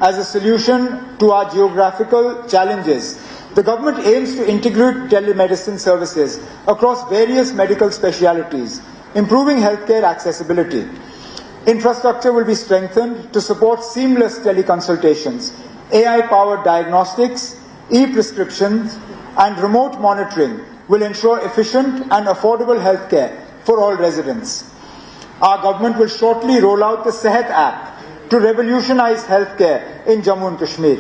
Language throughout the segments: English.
as a solution to our geographical challenges, the government aims to integrate telemedicine services across various medical specialities, improving healthcare accessibility. Infrastructure will be strengthened to support seamless teleconsultations, AI-powered diagnostics, e-prescriptions, and remote monitoring will ensure efficient and affordable healthcare for all residents. Our government will shortly roll out the Sehat app to revolutionize healthcare in Jammu and Kashmir.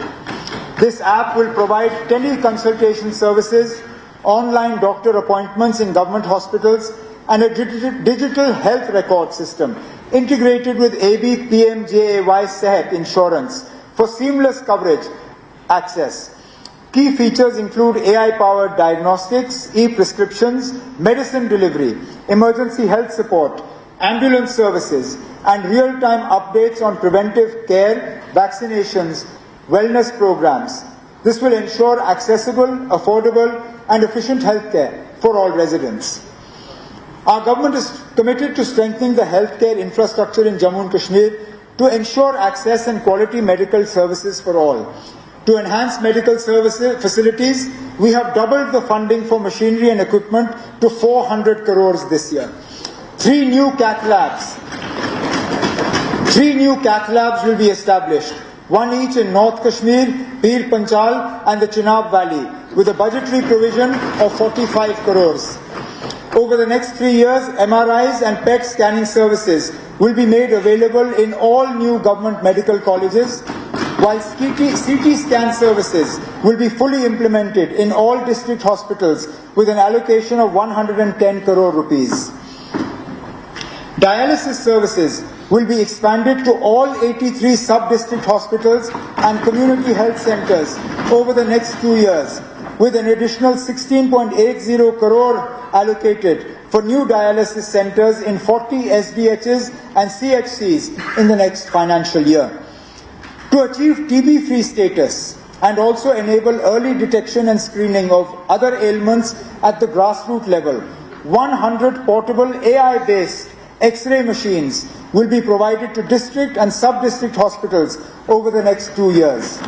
This app will provide teleconsultation services, online doctor appointments in government hospitals, and a digital health record system integrated with AB PMJAY Sehat insurance for seamless coverage access. Key features include AI-powered diagnostics, e-prescriptions, medicine delivery, emergency health support, ambulance services, and real-time updates on preventive care, vaccinations, wellness programs. This will ensure accessible, affordable, and efficient healthcare for all residents. Our government is committed to strengthening the healthcare infrastructure in Jammu and Kashmir to ensure access and quality medical services for all. To enhance medical services facilities, we have doubled the funding for machinery and equipment to 400 crores this year. Three new cath labs will be established, one each in North Kashmir, Pir Panchal, and the Chenab Valley, with a budgetary provision of 45 crores. Over the next 3 years, MRIs and PET scanning services will be made available in all new government medical colleges, while CT scan services will be fully implemented in all district hospitals with an allocation of 110 crore rupees. Dialysis services will be expanded to all 83 sub-district hospitals and community health centers over the next 2 years, with an additional 16.80 crore allocated for new dialysis centers in 40 SDHs and CHCs in the next financial year. To achieve TB-free status and also enable early detection and screening of other ailments at the grassroots level, 100 portable AI-based X-ray machines will be provided to district and sub-district hospitals over the next 2 years.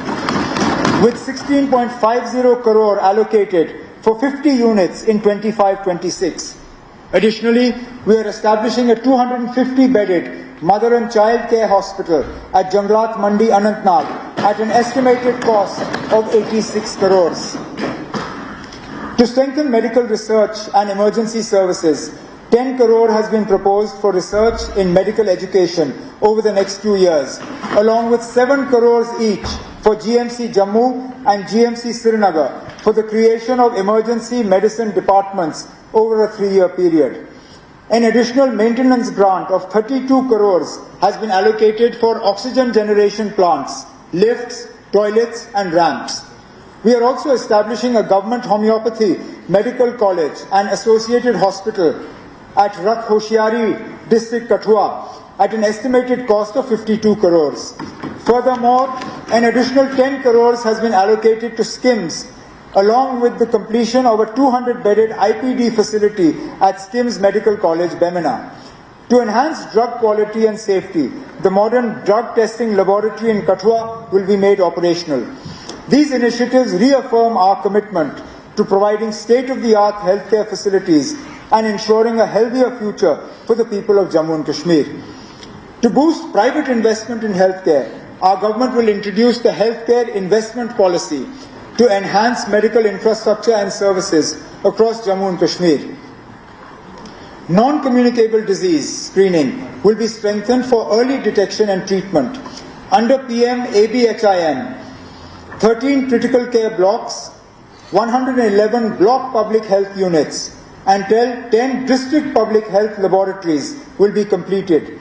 With 16.50 crore allocated for 50 units in 25-26. Additionally, we are establishing a 250-bedded mother and child care hospital at Janglat Mandi, Anantnag at an estimated cost of 86 crores. To strengthen medical research and emergency services, 10 crore has been proposed for research in medical education over the next 2 years, along with 7 crores each for GMC Jammu and GMC Srinagar for the creation of emergency medicine departments over a 3-year period. An additional maintenance grant of 32 crores has been allocated for oxygen generation plants, lifts, toilets and ramps. We are also establishing a government homeopathy medical college and associated hospital at Rakh Hoshiari district Kathua at an estimated cost of 52 crores. Furthermore, an additional 10 crores has been allocated to SKIMS, along with the completion of a 200-bedded IPD facility at SKIMS Medical College, Bemina. To enhance drug quality and safety, the modern drug testing laboratory in Kathua will be made operational. These initiatives reaffirm our commitment to providing state-of-the-art healthcare facilities and ensuring a healthier future for the people of Jammu and Kashmir. To boost private investment in healthcare, our government will introduce the Healthcare Investment Policy to enhance medical infrastructure and services across Jammu and Kashmir. Non-communicable disease screening will be strengthened for early detection and treatment. Under PM ABHIM, 13 critical care blocks, 111 block public health units, and 10 district public health laboratories will be completed.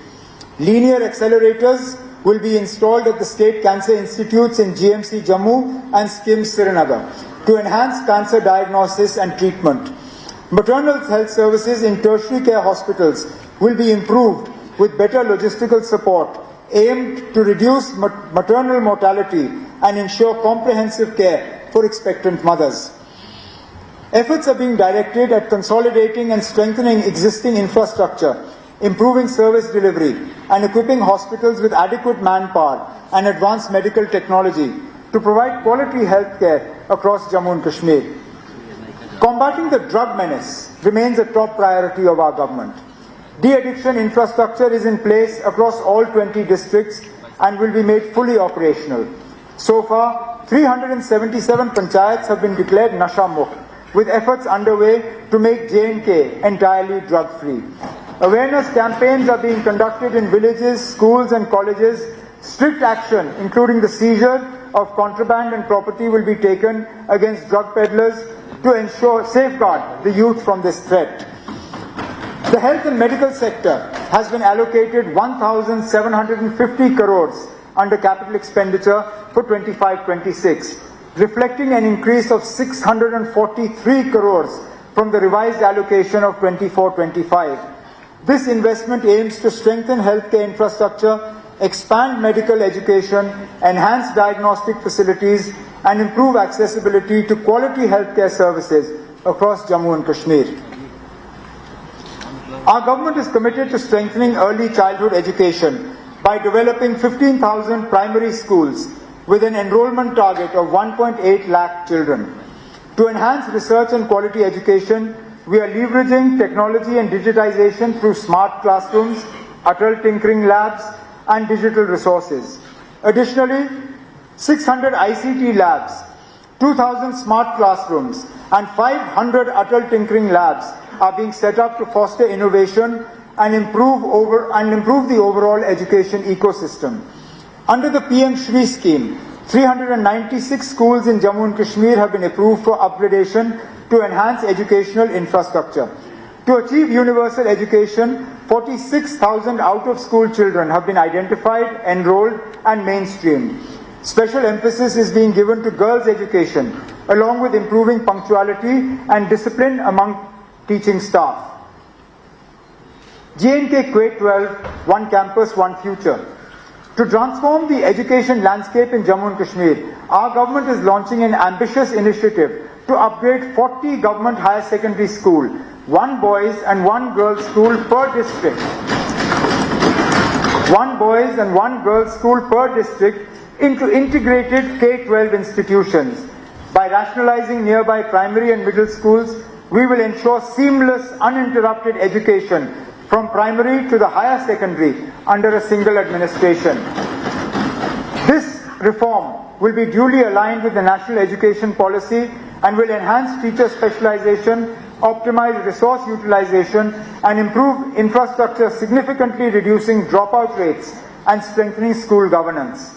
Linear accelerators will be installed at the state cancer institutes in GMC Jammu and SKIMS Srinagar to enhance cancer diagnosis and treatment. Maternal health services in tertiary care hospitals will be improved with better logistical support aimed to reduce maternal mortality and ensure comprehensive care for expectant mothers. Efforts are being directed at consolidating and strengthening existing infrastructure, improving service delivery, and equipping hospitals with adequate manpower and advanced medical technology to provide quality health care across Jammu and Kashmir. Combating the drug menace remains a top priority of our government. De-addiction infrastructure is in place across all 20 districts and will be made fully operational. So far, 377 panchayats have been declared Nasha Mukt, with efforts underway to make J&K entirely drug-free. Awareness campaigns are being conducted in villages, schools and colleges. Strict action, including the seizure of contraband and property, will be taken against drug peddlers to ensure safeguard the youth from this threat. The health and medical sector has been allocated 1,750 crores under capital expenditure for 25-26, reflecting an increase of 643 crores from the revised allocation of 24-25. This investment aims to strengthen healthcare infrastructure, expand medical education, enhance diagnostic facilities, and improve accessibility to quality healthcare services across Jammu and Kashmir. Our government is committed to strengthening early childhood education by developing 15,000 primary schools with an enrollment target of 1.8 lakh children. To enhance research and quality education, we are leveraging technology and digitization through smart classrooms, Atal Tinkering Labs, and digital resources. Additionally, 600 ICT labs, 2,000 smart classrooms, and 500 Atal Tinkering Labs are being set up to foster innovation and improve the overall education ecosystem. Under the PM Shri scheme, 396 schools in Jammu and Kashmir have been approved for upgradation to enhance educational infrastructure. To achieve universal education, 46,000 out-of-school children have been identified, enrolled, and mainstreamed. Special emphasis is being given to girls' education, along with improving punctuality and discipline among teaching staff. J&K K-12, One Campus, One Future. To transform the education landscape in Jammu and Kashmir, our government is launching an ambitious initiative to upgrade 40 government higher secondary schools, one boys and one girls school per district. One boys and one girls school per district into integrated K-12 institutions. By rationalizing nearby primary and middle schools, we will ensure seamless, uninterrupted education from primary to the higher secondary under a single administration. This reform will be duly aligned with the national education policy and will enhance teacher specialization, optimize resource utilization, and improve infrastructure, significantly reducing dropout rates and strengthening school governance.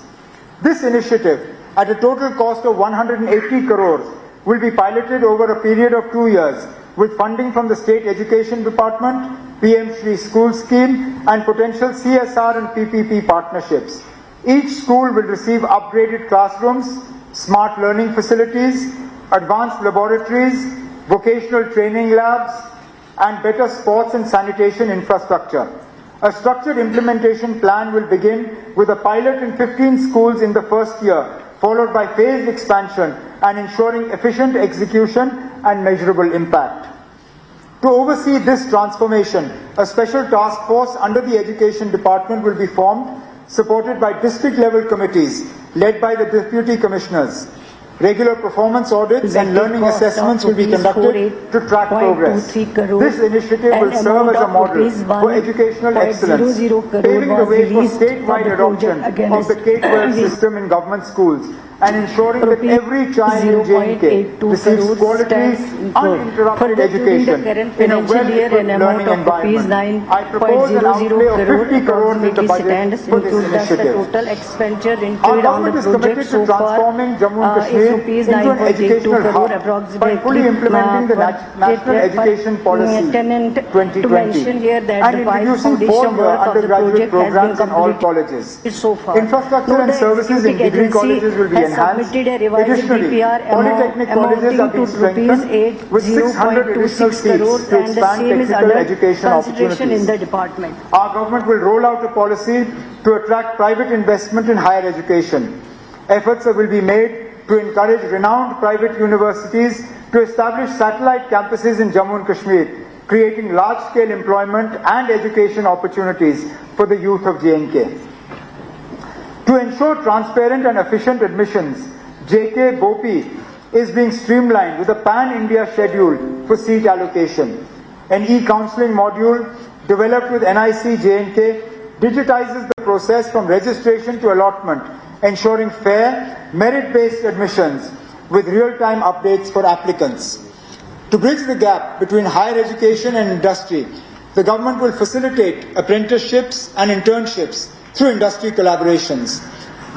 This initiative, at a total cost of 180 crores, will be piloted over a period of 2 years with funding from the State Education Department, PM Shri School Scheme, and potential CSR and PPP partnerships. Each school will receive upgraded classrooms, smart learning facilities, advanced laboratories, vocational training labs, and better sports and sanitation infrastructure. A structured implementation plan will begin with a pilot in 15 schools in the first year, followed by phased expansion and ensuring efficient execution and measurable impact. To oversee this transformation, a special task force under the Education Department will be formed, supported by district-level committees led by the Deputy Commissioners. Regular performance audits and learning assessments will be conducted to track progress. This initiative will serve as a model for educational excellence, paving the way for statewide adoption of the K-12 system in government schools and ensuring that every child in J&K receives quality, uninterrupted education in a well-equipped learning environment. I propose an outlay of 50 crores in the budget for this initiative. Our government is committed to transforming Jammu and Kashmir into an educational hub by fully implementing the National Education Policy 2020 and introducing 4-year undergraduate programs in all colleges. Infrastructure and services in degree colleges will be enhanced. Additionally, polytechnic colleges are being strengthened with 600 additional seats to expand technical education opportunities. Our government will roll out a policy to attract private investment in higher education. Efforts will be made to encourage renowned private universities to establish satellite campuses in Jammu and Kashmir. creating large-scale employment and education opportunities for the youth of J&K. To ensure transparent and efficient admissions, J&K BOPI is being streamlined with a pan-India schedule for seat allocation. An e-counseling module developed with NIC J&K digitizes the process from registration to allotment, ensuring fair, merit-based admissions with real-time updates for applicants. To bridge the gap between higher education and industry, the government will facilitate apprenticeships and internships through industry collaborations.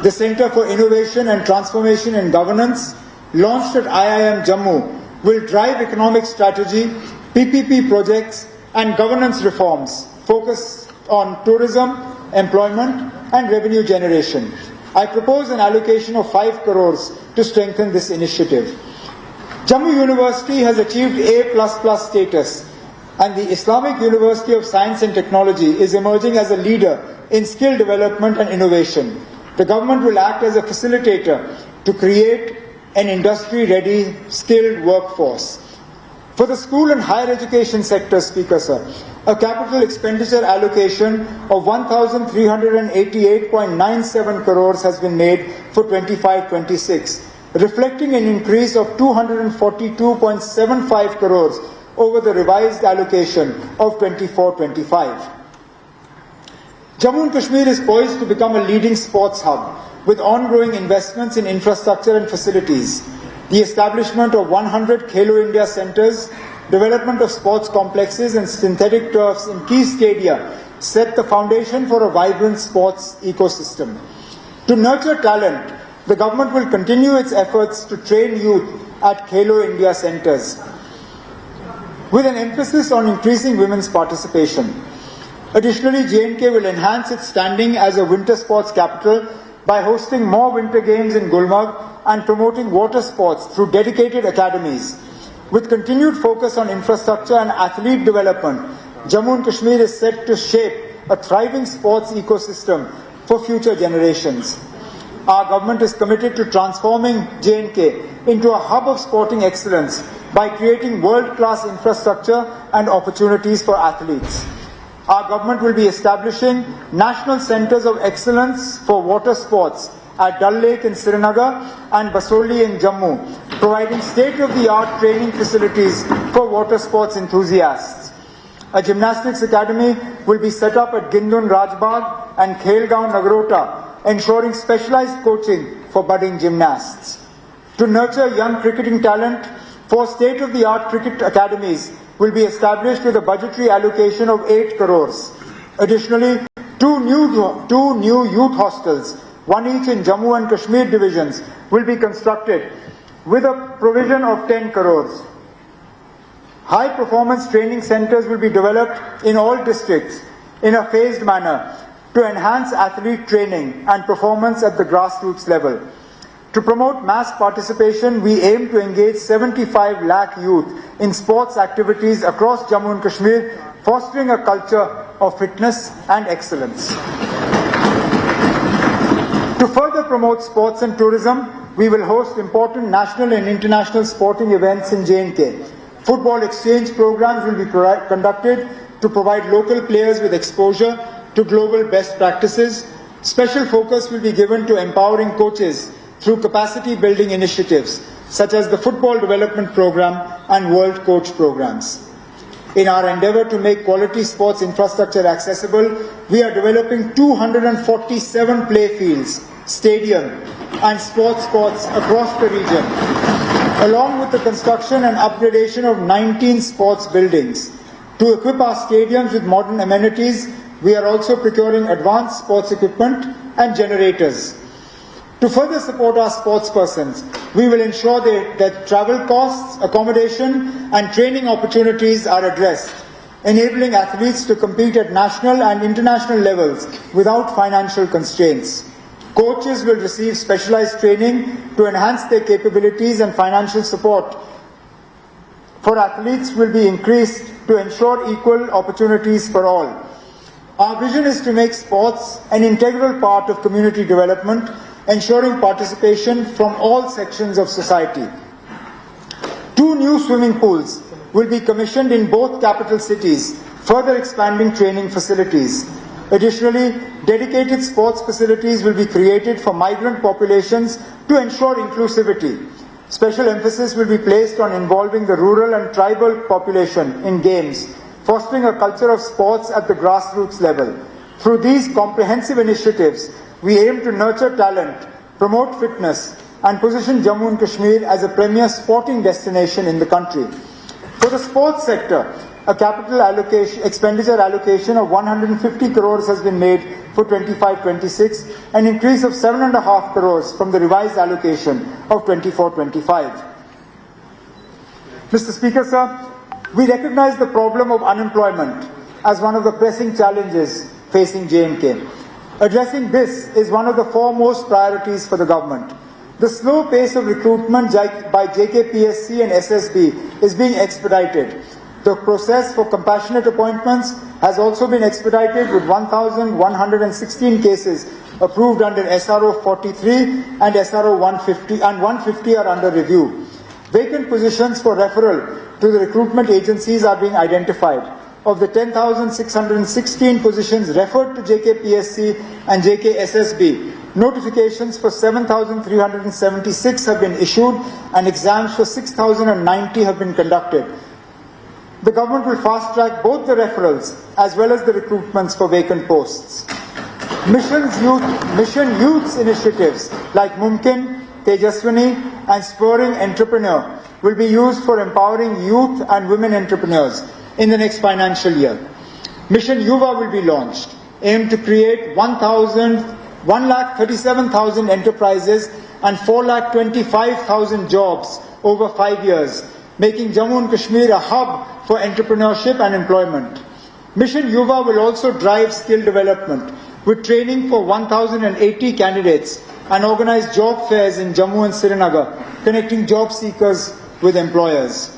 The Center for Innovation and Transformation in Governance, launched at IIM Jammu, will drive economic strategy, PPP projects, and governance reforms focused on tourism, employment, and revenue generation. I propose an allocation of 5 crores to strengthen this initiative. Jammu University has achieved A++ status, and the Islamic University of Science and Technology is emerging as a leader in skill development and innovation. The government will act as a facilitator to create an industry-ready, skilled workforce. For the school and higher education sector, Speaker Sir, a capital expenditure allocation of 1,388.97 crores has been made for 25-26, reflecting an increase of 242.75 crores over the revised allocation of 24-25. Jammu and Kashmir is poised to become a leading sports hub with ongoing investments in infrastructure and facilities. The establishment of 100 Khelo India centres, development of sports complexes and synthetic turfs in key stadia set the foundation for a vibrant sports ecosystem. To nurture talent, the government will continue its efforts to train youth at Khelo India centres, with an emphasis on increasing women's participation. Additionally, J&K will enhance its standing as a winter sports capital by hosting more winter games in Gulmarg and promoting water sports through dedicated academies. With continued focus on infrastructure and athlete development, Jammu and Kashmir is set to shape a thriving sports ecosystem for future generations. Our government is committed to transforming J&K into a hub of sporting excellence by creating world-class infrastructure and opportunities for athletes. Our government will be establishing national centres of excellence for water sports at Dal Lake in Srinagar and Basoli in Jammu, providing state-of-the-art training facilities for water sports enthusiasts. A gymnastics academy will be set up at Gindun Rajbagh and Khelgaon Nagrota, ensuring specialized coaching for budding gymnasts. To nurture young cricketing talent, 4 state-of-the-art cricket academies will be established with a budgetary allocation of 8 crores. Additionally, two new youth hostels, one each in Jammu and Kashmir divisions, will be constructed with a provision of 10 crores. High performance training centers will be developed in all districts in a phased manner to enhance athlete training and performance at the grassroots level. To promote mass participation, we aim to engage 75 lakh youth in sports activities across Jammu and Kashmir, fostering a culture of fitness and excellence. To further promote sports and tourism, we will host important national and international sporting events in J&K. Football exchange programs will be conducted to provide local players with exposure to global best practices. Special focus will be given to empowering coaches through capacity building initiatives such as the Football Development Program and World Coach Programs. In our endeavour to make quality sports infrastructure accessible, we are developing 247 play fields, stadium and sports courts across the region, along with the construction and upgradation of 19 sports buildings. To equip our stadiums with modern amenities, we are also procuring advanced sports equipment and generators. To further support our sportspersons, we will ensure that travel costs, accommodation and training opportunities are addressed, enabling athletes to compete at national and international levels without financial constraints. Coaches will receive specialized training to enhance their capabilities, and financial support for athletes will be increased to ensure equal opportunities for all. Our vision is to make sports an integral part of community development, ensuring participation from all sections of society. 2 new swimming pools will be commissioned in both capital cities, further expanding training facilities. Additionally, dedicated sports facilities will be created for migrant populations to ensure inclusivity. Special emphasis will be placed on involving the rural and tribal population in games, fostering a culture of sports at the grassroots level. Through these comprehensive initiatives, we aim to nurture talent, promote fitness, and position Jammu and Kashmir as a premier sporting destination in the country. For the sports sector, a capital expenditure allocation of 150 crores has been made for 25-26, an increase of 7.5 crores from the revised allocation of 24-25. Mr. Speaker, sir, we recognize the problem of unemployment as one of the pressing challenges facing J&K. Addressing this is one of the foremost priorities for the government. The slow pace of recruitment by JKPSC and SSB is being expedited. The process for compassionate appointments has also been expedited, with 1,116 cases approved under SRO 43 and SRO 150, and 150 are under review. Vacant positions for referral to the recruitment agencies are being identified. Of the 10,616 positions referred to JKPSC and JKSSB, notifications for 7,376 have been issued and exams for 6,090 have been conducted. The government will fast-track both the referrals as well as the recruitments for vacant posts. Mission Youth's initiatives like Mumkin, Tejaswini and Spurring Entrepreneur will be used for empowering youth and women entrepreneurs in the next financial year. Mission Yuva will be launched, aimed to create 1,37,000 enterprises and 4,25,000 jobs over 5 years, making Jammu and Kashmir a hub for entrepreneurship and employment. Mission Yuva will also drive skill development with training for 1,080 candidates and organize job fairs in Jammu and Srinagar, connecting job seekers with employers.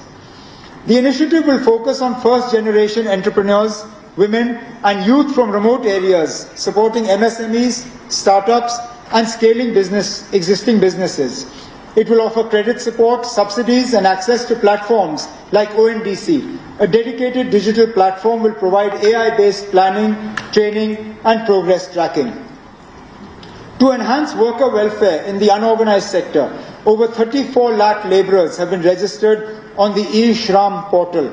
The initiative will focus on first-generation entrepreneurs, women and youth from remote areas, supporting MSMEs, startups and scaling existing businesses. It will offer credit support, subsidies and access to platforms like ONDC. A dedicated digital platform will provide AI-based planning, training and progress tracking. To enhance worker welfare in the unorganized sector, over 34 lakh labourers have been registered on the e-Shram portal.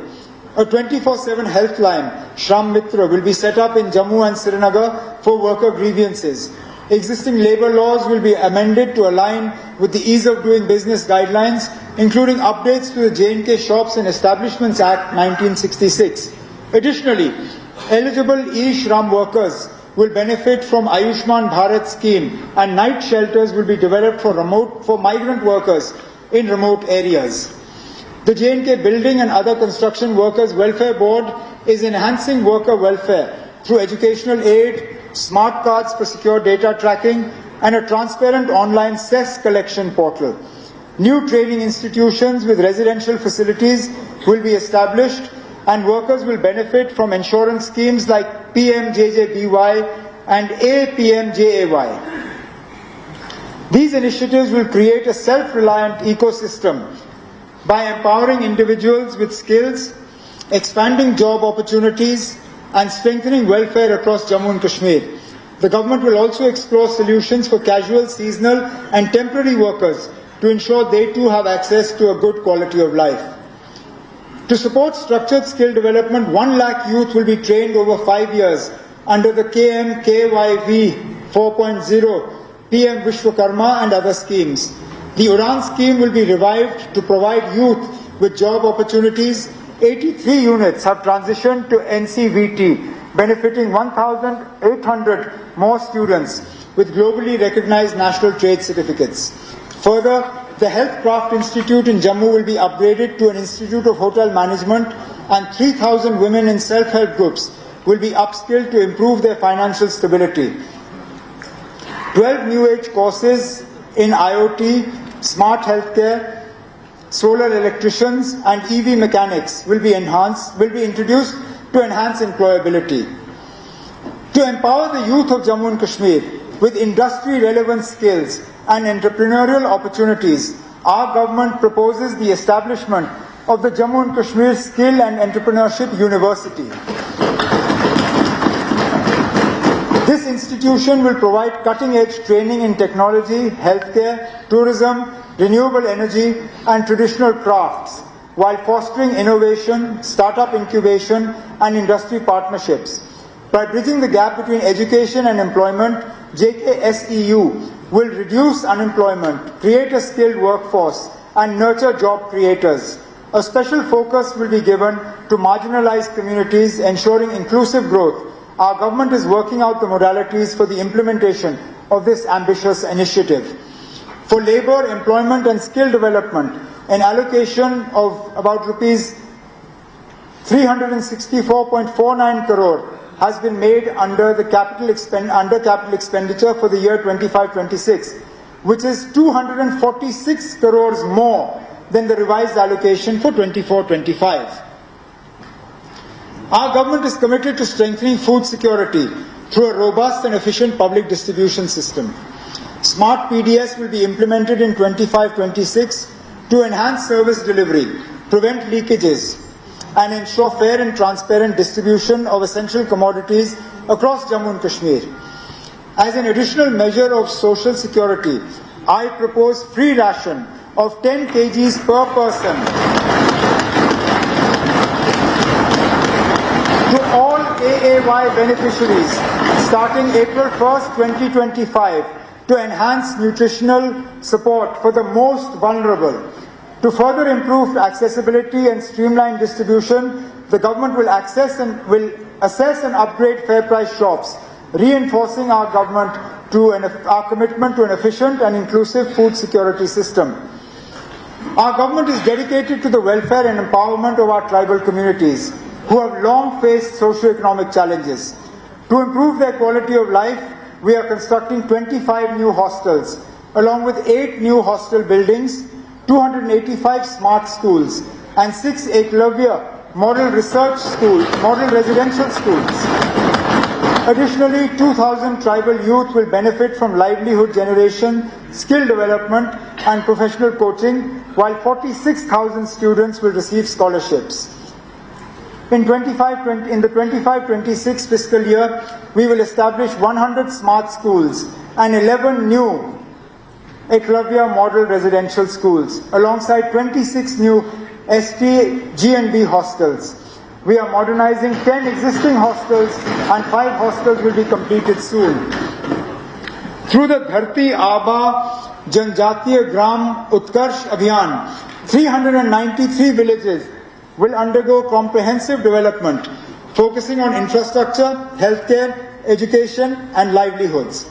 A 24/7 helpline, Shram Mitra, will be set up in Jammu and Srinagar for worker grievances. Existing labour laws will be amended to align with the Ease of Doing Business guidelines, including updates to the J&K Shops and Establishments Act 1966. Additionally, eligible e-Shram workers will benefit from Ayushman Bharat scheme, and night shelters will be developed for migrant workers in remote areas. The J&K Building and Other Construction Workers Welfare Board is enhancing worker welfare through educational aid, smart cards for secure data tracking, and a transparent online cess collection portal. New training institutions with residential facilities will be established, and workers will benefit from insurance schemes like PMJJBY and APMJAY. These initiatives will create a self-reliant ecosystem by empowering individuals with skills, expanding job opportunities, and strengthening welfare across Jammu and Kashmir. The government will also explore solutions for casual, seasonal and temporary workers to ensure they too have access to a good quality of life. To support structured skill development, 1 lakh youth will be trained over 5 years under the KMKYV 4.0, PM Vishwakarma and other schemes. The Udan scheme will be revived to provide youth with job opportunities. 83 units have transitioned to NCVT, benefiting 1,800 more students with globally recognized national trade certificates. Further, the Healthcraft Institute in Jammu will be upgraded to an Institute of Hotel Management, and 3,000 women in self-help groups will be upskilled to improve their financial stability. 12 new age courses in IoT, smart healthcare, solar electricians and EV mechanics will be introduced to enhance employability. To empower the youth of Jammu and Kashmir with industry-relevant skills and entrepreneurial opportunities, our government proposes the establishment of the Jammu and Kashmir Skill and Entrepreneurship University. This institution will provide cutting-edge training in technology, healthcare, tourism, renewable energy, and traditional crafts, while fostering innovation, startup incubation, and industry partnerships. By bridging the gap between education and employment, JKSEU will reduce unemployment, create a skilled workforce, and nurture job creators. A special focus will be given to marginalized communities, ensuring inclusive growth. Our government is working out the modalities for the implementation of this ambitious initiative. For labour, employment and skill development, an allocation of about rupees 364.49 crore has been made under capital expenditure for the year 25-26, which is 246 crores more than the revised allocation for 24-25. Our government is committed to strengthening food security through a robust and efficient public distribution system. Smart PDS will be implemented in 25-26 to enhance service delivery, prevent leakages, and ensure fair and transparent distribution of essential commodities across Jammu and Kashmir. As an additional measure of social security, I propose free ration of 10 kgs per person to all AAY beneficiaries starting April 1st, 2025 to enhance nutritional support for the most vulnerable. To further improve accessibility and streamline distribution, the government will assess and upgrade fair price shops, reinforcing our commitment to an efficient and inclusive food security system. Our government is dedicated to the welfare and empowerment of our tribal communities, who have long faced socio-economic challenges. To improve their quality of life, we are constructing 25 new hostels, along with 8 new hostel buildings, 285 smart schools, and 6 Eklavya model residential schools. Additionally, 2,000 tribal youth will benefit from livelihood generation, skill development, and professional coaching, while 46,000 students will receive scholarships. In the 25-26 fiscal year, we will establish 100 smart schools and 11 new Eklavya model residential schools, alongside 26 new ST G&B hostels. We are modernizing 10 existing hostels and 5 hostels will be completed soon. Through the Dharti Aba Janjatiya Gram Utkarsh Abhiyan, 393 villages will undergo comprehensive development, focusing on infrastructure, healthcare, education, and livelihoods.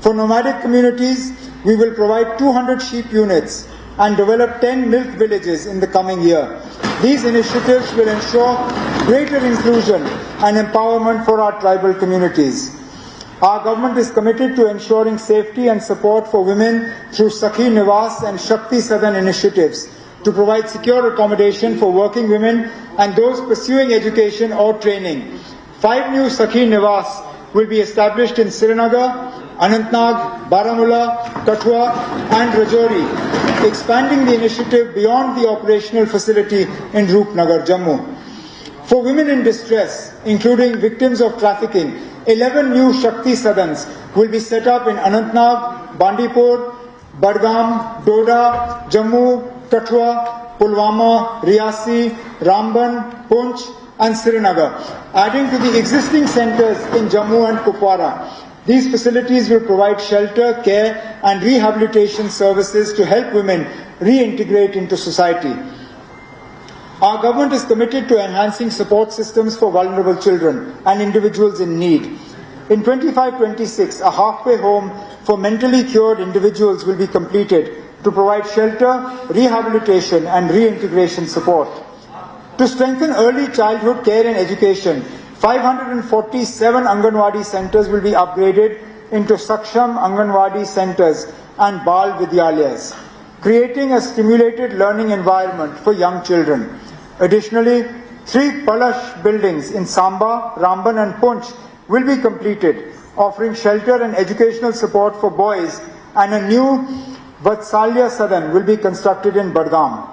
For nomadic communities, we will provide 200 sheep units and develop 10 milk villages in the coming year. These initiatives will ensure greater inclusion and empowerment for our tribal communities. Our government is committed to ensuring safety and support for women through Sakhi Nivas and Shakti Sadan initiatives to provide secure accommodation for working women and those pursuing education or training. 5 new Sakhi Nivas will be established in Srinagar, Anantnag, Baramulla, Kathua, and Rajouri, expanding the initiative beyond the operational facility in Roopnagar, Jammu. For women in distress, including victims of trafficking, 11 new Shakti Sadans will be set up in Anantnag, Bandipur, Badgam, Doda, Jammu, Kathua, Pulwama, Riyasi, Ramban, Poonch, and Srinagar, adding to the existing centres in Jammu and Kupwara. These facilities will provide shelter, care, and rehabilitation services to help women reintegrate into society. Our government is committed to enhancing support systems for vulnerable children and individuals in need. In 25-26, a halfway home for mentally cured individuals will be completed to provide shelter, rehabilitation, and reintegration support. To strengthen early childhood care and education, 547 Anganwadi centres will be upgraded into Saksham Anganwadi centres and Bal Vidyalayas, creating a stimulated learning environment for young children. Additionally, 3 Palash buildings in Samba, Ramban and Poonch will be completed, offering shelter and educational support for boys, and a new Vatsalya Sadan will be constructed in Badgam.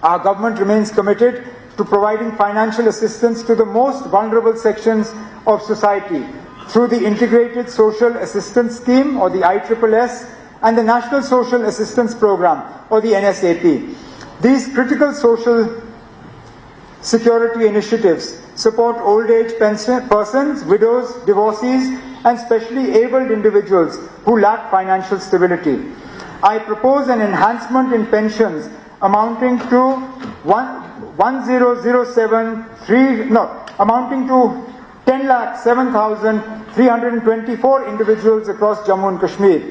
Our government remains committed to providing financial assistance to the most vulnerable sections of society through the Integrated Social Assistance Scheme, or the ISSS, and the National Social Assistance Program, or the NSAP. These critical social security initiatives support old age persons, widows, divorcees, and specially abled individuals who lack financial stability. I propose an enhancement in pensions amounting to amounting to 10,07,324 individuals across Jammu and Kashmir.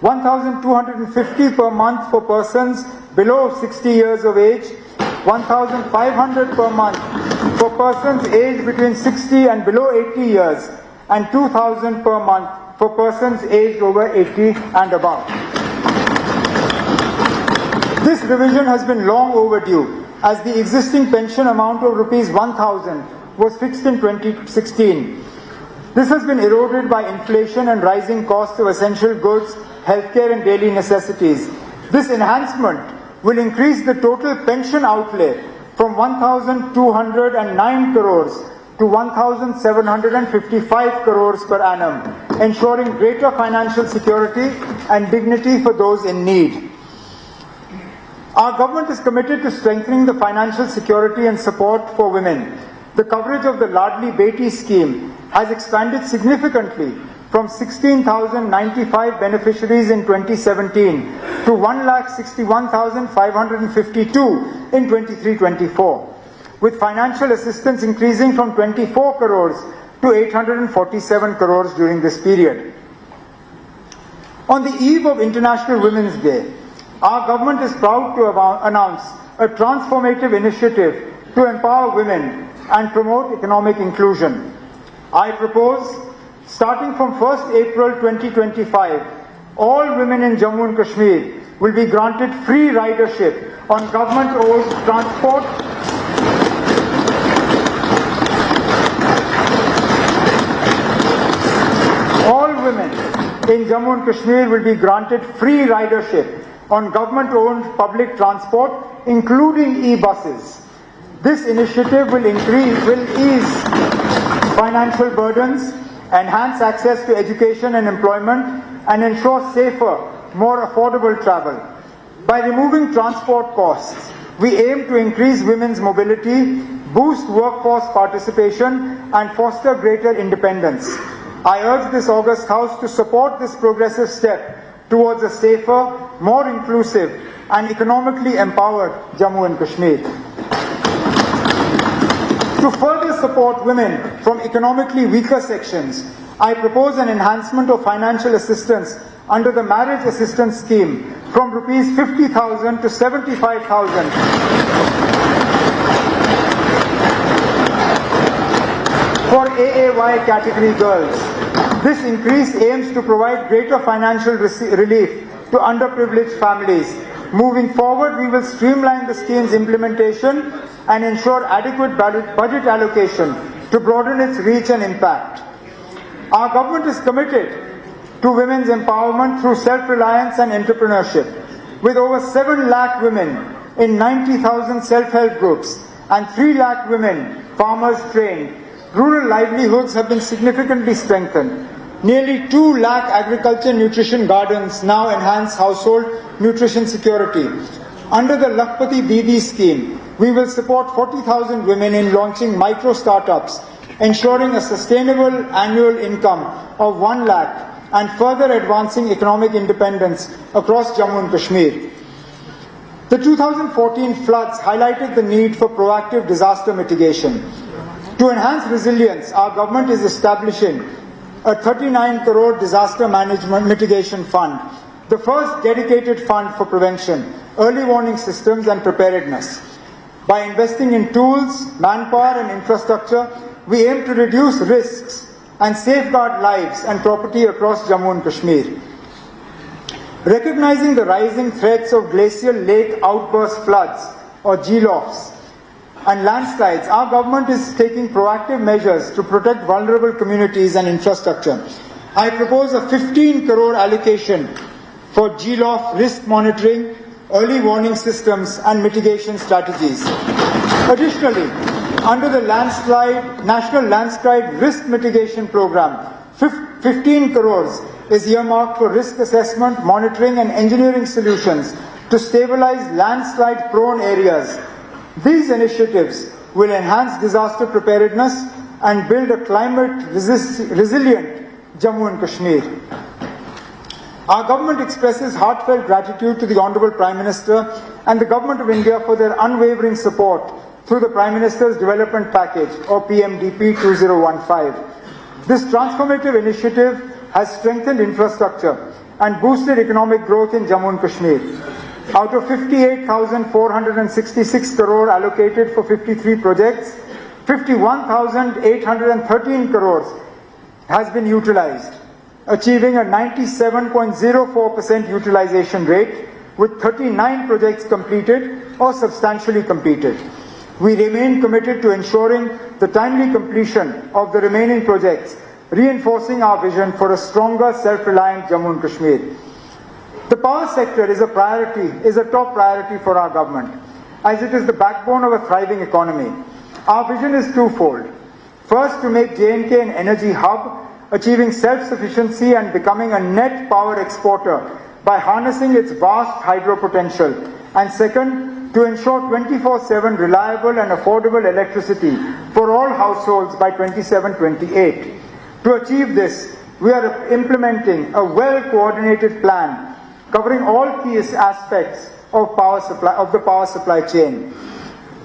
1,250 per month for persons below 60 years of age, 1,500 per month for persons aged between 60 and below 80 years, and 2,000 per month for persons aged over 80 and above. This revision has been long overdue, as the existing pension amount of Rs 1,000 was fixed in 2016. This has been eroded by inflation and rising costs of essential goods, healthcare and daily necessities. This enhancement will increase the total pension outlay from 1,209 crores to 1,755 crores per annum, ensuring greater financial security and dignity for those in need. Our government is committed to strengthening the financial security and support for women. The coverage of the Ladli Beti scheme has expanded significantly from 16,095 beneficiaries in 2017 to 1,61,552 in 23-24, with financial assistance increasing from 24 crores to 847 crores during this period. On the eve of International Women's Day, our government is proud to announce a transformative initiative to empower women and promote economic inclusion. I propose, starting from 1st April 2025, all women in Jammu and Kashmir will be granted free ridership on government-owned transport All women in Jammu and Kashmir will be granted free ridership on government-owned public transport, including e-buses. This initiative will ease financial burdens, enhance access to education and employment, and ensure safer, more affordable travel. By removing transport costs, we aim to increase women's mobility, boost workforce participation, and foster greater independence. I urge this august House to support this progressive step towards a safer, more inclusive, and economically empowered Jammu and Kashmir. To further support women from economically weaker sections, I propose an enhancement of financial assistance under the Marriage Assistance Scheme from Rs 50,000 to 75,000 for AAY category girls. This increase aims to provide greater financial relief to underprivileged families. Moving forward, we will streamline the scheme's implementation and ensure adequate budget allocation to broaden its reach and impact. Our government is committed to women's empowerment through self-reliance and entrepreneurship. With over 7 lakh women in 90,000 self-help groups and 3 lakh women farmers trained, rural livelihoods have been significantly strengthened. Nearly 2 lakh agriculture nutrition gardens now enhance household nutrition security. Under the Lakhpati Didi scheme, we will support 40,000 women in launching micro startups, ensuring a sustainable annual income of 1 lakh and further advancing economic independence across Jammu and Kashmir. The 2014 floods highlighted the need for proactive disaster mitigation. To enhance resilience, our government is establishing a 39 crore disaster management mitigation fund, the first dedicated fund for prevention, early warning systems and preparedness. By investing in tools, manpower and infrastructure, we aim to reduce risks and safeguard lives and property across Jammu and Kashmir. Recognizing the rising threats of glacial lake outburst floods, or GLOFs, and landslides, our government is taking proactive measures to protect vulnerable communities and infrastructure. I propose a 15 crore allocation for GLOF risk monitoring, early warning systems and mitigation strategies. Additionally, under the National Landslide Risk Mitigation Program, 15 crores is earmarked for risk assessment, monitoring and engineering solutions to stabilize landslide-prone areas. These initiatives will enhance disaster preparedness and build a climate-resilient Jammu and Kashmir. Our government expresses heartfelt gratitude to the Honourable Prime Minister and the Government of India for their unwavering support through the Prime Minister's Development Package, or PMDP 2015. This transformative initiative has strengthened infrastructure and boosted economic growth in Jammu and Kashmir. Out of 58,466 crore allocated for 53 projects, 51,813 crores has been utilized, achieving a 97.04% utilization rate, with 39 projects completed or substantially completed. We remain committed to ensuring the timely completion of the remaining projects, reinforcing our vision for a stronger, self-reliant Jammu and Kashmir. The power sector is a top priority for our government, as it is the backbone of a thriving economy. Our vision is twofold. First, to make J&K an energy hub, achieving self-sufficiency and becoming a net power exporter by harnessing its vast hydro potential. And second, to ensure 24/7 reliable and affordable electricity for all households by 27-28. To achieve this, we are implementing a well-coordinated plan covering all key aspects of the power supply chain.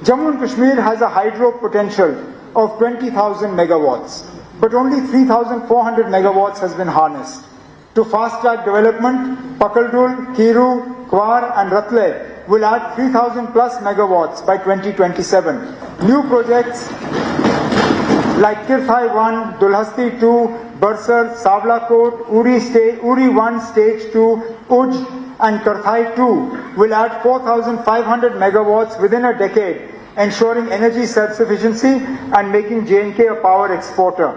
Jammu and Kashmir has a hydro potential of 20,000 megawatts, but only 3,400 megawatts has been harnessed. To fast-track development, Pakaldul, Kiru, Kwar and Ratle will add 3,000 plus megawatts by 2027. New projects like Kirthai 1, Dulhasti 2, Bursar, Savlakot, Uri 1 Stage 2, Uj and Karthai 2 will add 4,500 megawatts within a decade, ensuring energy self-sufficiency and making J&K a power exporter.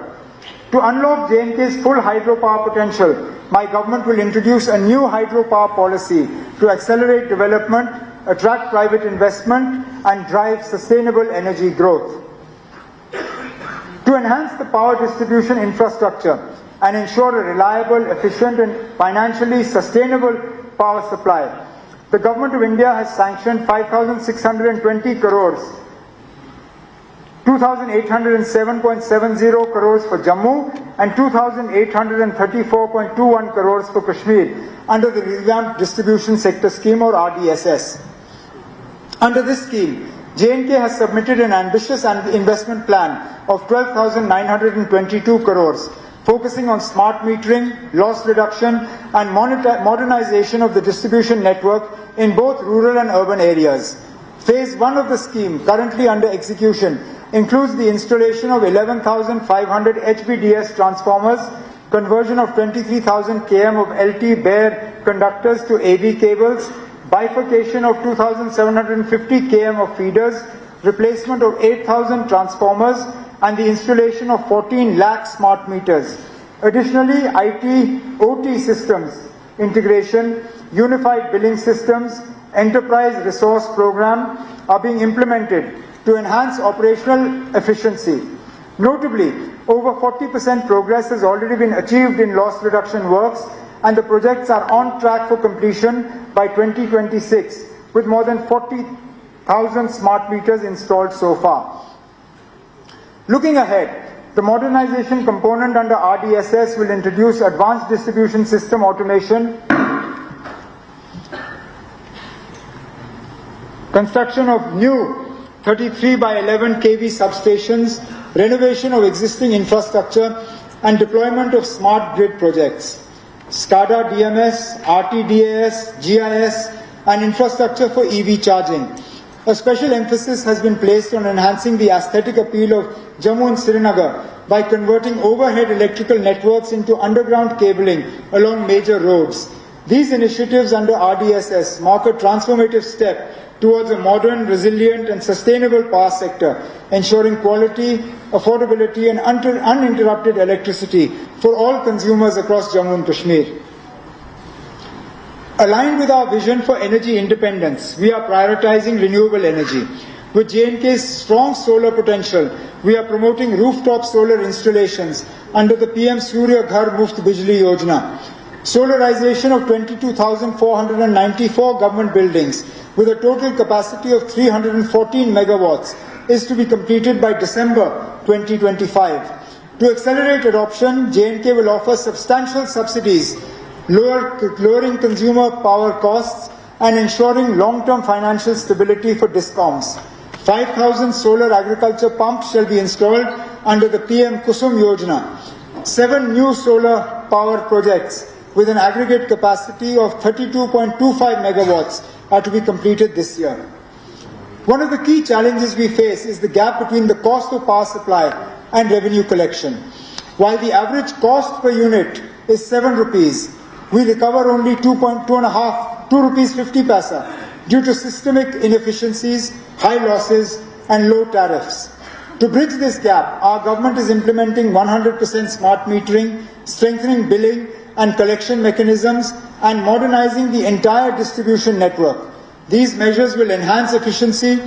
To unlock J&K's full hydropower potential, my government will introduce a new hydropower policy to accelerate development, attract private investment and drive sustainable energy growth. To enhance the power distribution infrastructure and ensure a reliable, efficient and financially sustainable power supply, the Government of India has sanctioned 5,620 crores, 2,807.70 crores for Jammu and 2,834.21 crores for Kashmir under the Revamped Distribution Sector Scheme, or RDSS. Under this scheme, J&K has submitted an ambitious investment plan of 12,922 crores, focusing on smart metering, loss reduction and modernization of the distribution network in both rural and urban areas. Phase 1 of the scheme, currently under execution, includes the installation of 11,500 HVDS transformers, conversion of 23,000 km of LT bare conductors to AV cables, bifurcation of 2,750 km of feeders, replacement of 8,000 transformers, and the installation of 14 lakh smart meters. Additionally, IT, OT systems integration, unified billing systems, enterprise resource program are being implemented to enhance operational efficiency. Notably, over 40% progress has already been achieved in loss reduction works, and the projects are on track for completion by 2026, with more than 40,000 smart meters installed so far. Looking ahead, the modernization component under RDSS will introduce advanced distribution system automation, construction of new 33 by 11 kV substations, renovation of existing infrastructure, and deployment of smart grid projects. SCADA DMS, RTDAS, GIS, and infrastructure for EV charging. A special emphasis has been placed on enhancing the aesthetic appeal of Jammu and Srinagar by converting overhead electrical networks into underground cabling along major roads. These initiatives under RDSS mark a transformative step towards a modern, resilient and sustainable power sector, ensuring quality, affordability and uninterrupted electricity for all consumers across Jammu and Kashmir. Aligned with our vision for energy independence, we are prioritizing renewable energy. With J&K's strong solar potential, we are promoting rooftop solar installations under the PM Surya Ghar Muft Bijli Yojana. Solarization of 22,494 government buildings with a total capacity of 314 megawatts is to be completed by December 2025. To accelerate adoption, J&K will offer substantial subsidies, lowering consumer power costs and ensuring long-term financial stability for DISCOMs. 5,000 solar agriculture pumps shall be installed under the PM Kusum Yojana. 7 new solar power projects with an aggregate capacity of 32.25 megawatts are to be completed this year. One of the key challenges we face is the gap between the cost of power supply and revenue collection. While the average cost per unit is 7 rupees, we recover only 2 rupees 50 paisa due to systemic inefficiencies, high losses and low tariffs. To bridge this gap, our government is implementing 100% smart metering, strengthening billing and collection mechanisms and modernizing the entire distribution network. These measures will enhance efficiency,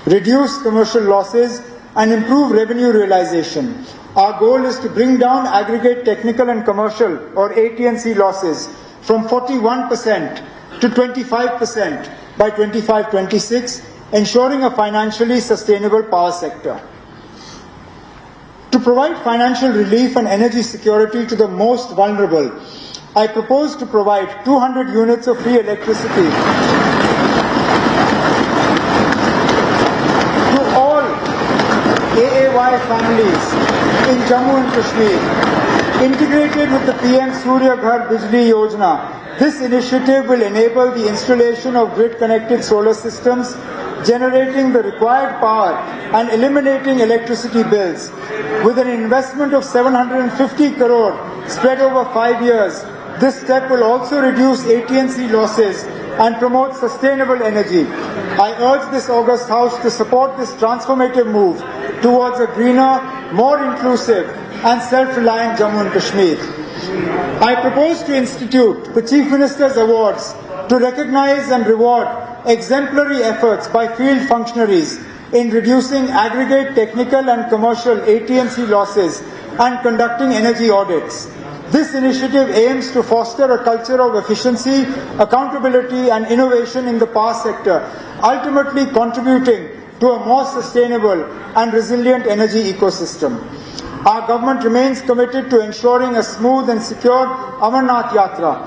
reduce commercial losses and improve revenue realization. Our goal is to bring down aggregate technical and commercial or AT&C losses from 41% to 25% by 25-26, ensuring a financially sustainable power sector. To provide financial relief and energy security to the most vulnerable, I propose to provide 200 units of free electricity to all AAY families in Jammu and Kashmir. Integrated with the PM Surya Ghar Bijli Yojana, this initiative will enable the installation of grid-connected solar systems, generating the required power and eliminating electricity bills. With an investment of 750 crore spread over 5 years, this step will also reduce AT&C losses and promote sustainable energy. I urge this august House to support this transformative move towards a greener, more inclusive and self-reliant Jammu and Kashmir. I propose to institute the Chief Minister's Awards to recognize and reward exemplary efforts by field functionaries in reducing aggregate technical and commercial AT&C losses and conducting energy audits. This initiative aims to foster a culture of efficiency, accountability and innovation in the power sector, ultimately contributing to a more sustainable and resilient energy ecosystem. Our government remains committed to ensuring a smooth and secure Amarnath Yatra.